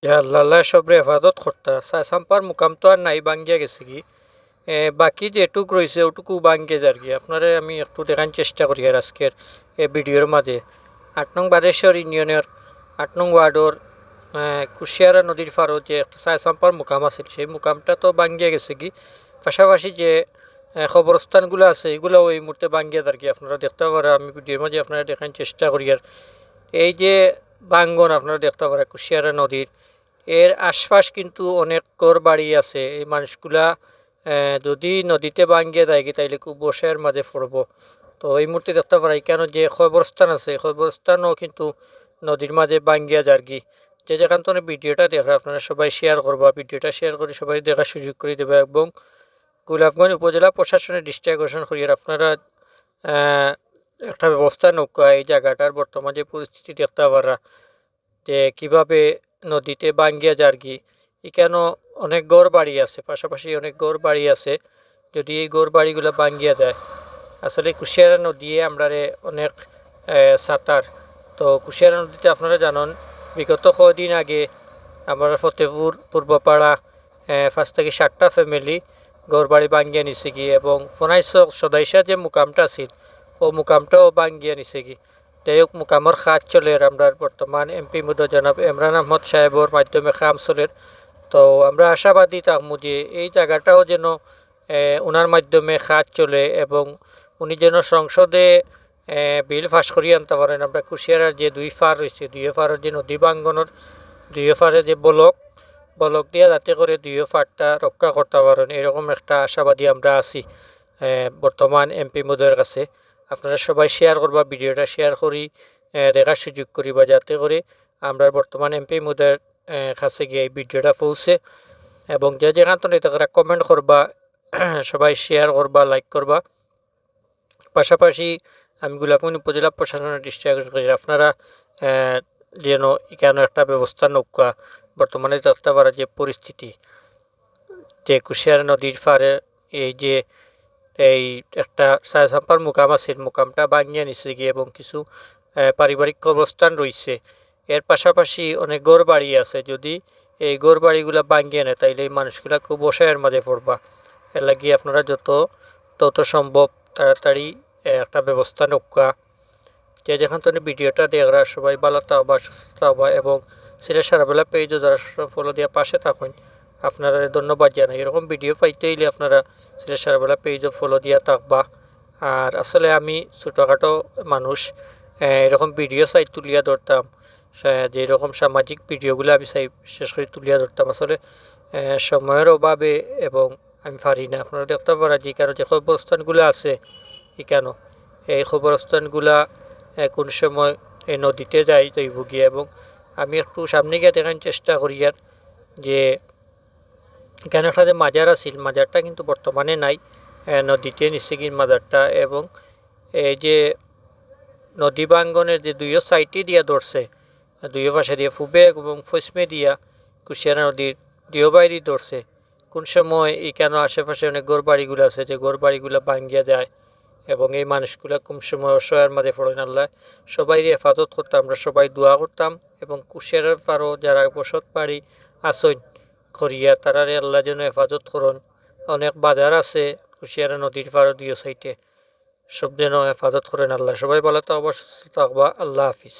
ইয়া আল্লাহ আল্লাহ সবরে হেফাজত করতা সাম্পার মুকাম তো আর নাই বাঙ্গিয়া গেছে কি বাকি যেটুক রয়েছে ওটুকু বাঙ্গে যার কি আপনারে আমি একটু দেখার চেষ্টা করি আর আজকের এই ভিডিওর মাঝে ৮ নং বাদেশ্বর ইউনিয়নের ৮ নং ওয়ার্ডর কুশিয়ারা নদীর পাড়ত যে একটা সাম্পার মুকাম আছিল সেই মুকামটা তো বাঙ্গিয়া গেছে কি পাশাপাশি যে খবরস্থানগুলো আছে এগুলো ওই মুহূর্তে বাঙ্গিয়া যার কি আপনারা দেখতে পারেন আমি ভিডিওর মাঝে আপনারা দেখার চেষ্টা করি আর এই যে বাঙ্গন আপনারা দেখতে পারেন কুশিয়ারা নদীর এর আশপাশ কিন্তু অনেক ঘর বাড়ি আছে এই মানুষগুলা যদি নদীতে ভাঙ্গিয়ে যায় তাইলে খুব বসের মাঝে পড়ব। তো এই মুহূর্তে দেখতে পারাই কেন যে খবরস্থান আছে খবরস্থানও কিন্তু নদীর মাঝে ভাঙ্গিয়া যারগি যে যেখান থেকে ভিডিওটা দেখে আপনারা সবাই শেয়ার করবা ভিডিওটা শেয়ার করে সবাই দেখার সুযোগ করে দেবে এবং গোলাপগঞ্জ উপজেলা প্রশাসনের দৃষ্টি আকর্ষণ করি আর আপনারা একটা ব্যবস্থা নৌকা এই জায়গাটার বর্তমান যে পরিস্থিতি দেখতে পারা যে কিভাবে নদীতে ভাঙ্গিয়া যারগি এখানেও অনেক ঘর বাড়ি আছে পাশাপাশি অনেক ঘর বাড়ি আছে যদি এই ঘর বাড়িগুলো ভাঙ্গিয়া যায় আসলে কুশিয়ারা নদী আমরা অনেক সাঁতার তো কুশিয়ারা নদীতে আপনারা জানেন বিগত কদিন আগে আমরা ফতেপুর পূর্বপাড়া 5 থেকে 7টা ফ্যামিলি ঘর বাড়ি ভাঙ্গিয়া নিছে কি এবং ফোনাইশ সদাইশা যে মুকামটা আছিল ও মুকামটাও ভাঙ্গিয়া নিছে কি যাই হোক মুকামর কাজ চলে আমরা বর্তমান এমপি মুদ জনাব ইমরান আহমদ সাহেবর মাধ্যমে কাম চলের তো আমরা আশাবাদী থাকবো যে এই জায়গাটাও যেন ওনার মাধ্যমে কাজ চলে এবং উনি যেন সংসদে বিল পাস করিয়ে আনতে পারেন আমরা কুশিয়ারার যে দুই ফার রয়েছে দুই ফারের যে নদী বাঙ্গনের দুই ফারে যে বলক দিয়া যাতে করে দুই ফারটা রক্ষা করতে পারেন এরকম একটা আশাবাদী আমরা আছি বর্তমান এমপি মোদের কাছে আপনারা সবাই শেয়ার করবা ভিডিওটা শেয়ার করি দেখার সুযোগ করিবা যাতে করে আমরা বর্তমান এমপি মোদের কাছে গিয়ে এই ভিডিওটা পৌঁছে এবং যে যেখান থেকে কমেন্ট করবা সবাই শেয়ার করবা লাইক করবা পাশাপাশি আমি গোলাপগঞ্জ উপজেলা প্রশাসনের দৃষ্টি আকর্ষণ করি আপনারা যেন এখানে একটা ব্যবস্থা নৌকা বর্তমানে দেখতে পারা যে পরিস্থিতি যে কুশিয়ারা নদীর পাড়ে এই যে এই একটা সাম্পার মুকাম আছে মুকামটা ভাঙিয়ে নিচ্ছে গিয়ে এবং কিছু পারিবারিক কবরস্থান রয়েছে এর পাশাপাশি অনেক ঘর বাড়ি আছে যদি এই ঘর বাড়িগুলো ভাঙিয়ে নেয় তাইলে এই মানুষগুলা খুব অসহায়ের মাঝে পড়বা এর লাগিয়ে আপনারা তত সম্ভব তাড়াতাড়ি একটা ব্যবস্থা নৌকা যে যেখান থেকে ভিডিওটা দেখরা সবাই ভালো থাকবা সুস্থ থাকবা এবং সিলেট সারাবেলা পেজও যারা ফলো দিয়ে পাশে থাকুন আপনারা ধন্যবাদ জানাই এরকম ভিডিও পাইতে হইলে আপনারা সিলেট সারাবেলা পেজও ফলো দিয়া থাকবা আর আসলে আমি ছোটোখাটো মানুষ এরকম ভিডিও চাই তুলিয়া ধরতাম যেরকম সামাজিক ভিডিওগুলো আমি চাই বিশেষ করে তুলিয়া ধরতাম আসলে সময়ের অভাবে এবং আমি পারি না আপনারা দেখতে পারা যে কারণ যে খবরস্থানগুলো আছে এখানে এই খবরস্থানগুলা কোন সময় এই নদীতে যাই দইব গিয়ে এবং আমি একটু সামনে গিয়ে দেখার চেষ্টা করি আর যে এখানে একটা যে মাজার আছিল মাজারটা কিন্তু বর্তমানে নাই নদীতে নিচে গিয়ে মাজারটা এবং এই যে নদী বাঙ্গনের যে দুইও সাইডে দিয়া ধরছে দুইও পাশে দিয়ে ফুবে এবং ফসমে দিয়া কুশিয়ারা নদীর দুইও বাইরে ধরছে কোন সময় এখানে আশেপাশে অনেক ঘর বাড়িগুলো আছে যে ঘর বাড়িগুলো ভাঙ্গিয়া যায় এবং এই মানুষগুলো কম সময় অসহায়ের মাঝে পড়েন আল্লাহ সবাই হেফাজত করতাম আমরা সবাই দোয়া করতাম এবং কুশিয়ারের পারও যারা বসত বাড়ি আসইন করিয়া তারা আল্লাহ যেন হেফাজত করুন অনেক বাজার আছে কুশিয়ারা নদীর পাড়ও দুই সাইডে সব যেন হেফাজত করেন আল্লাহ সবাই ভালো থাকবা সুস্থ থাকবা আল্লাহ হাফিজ।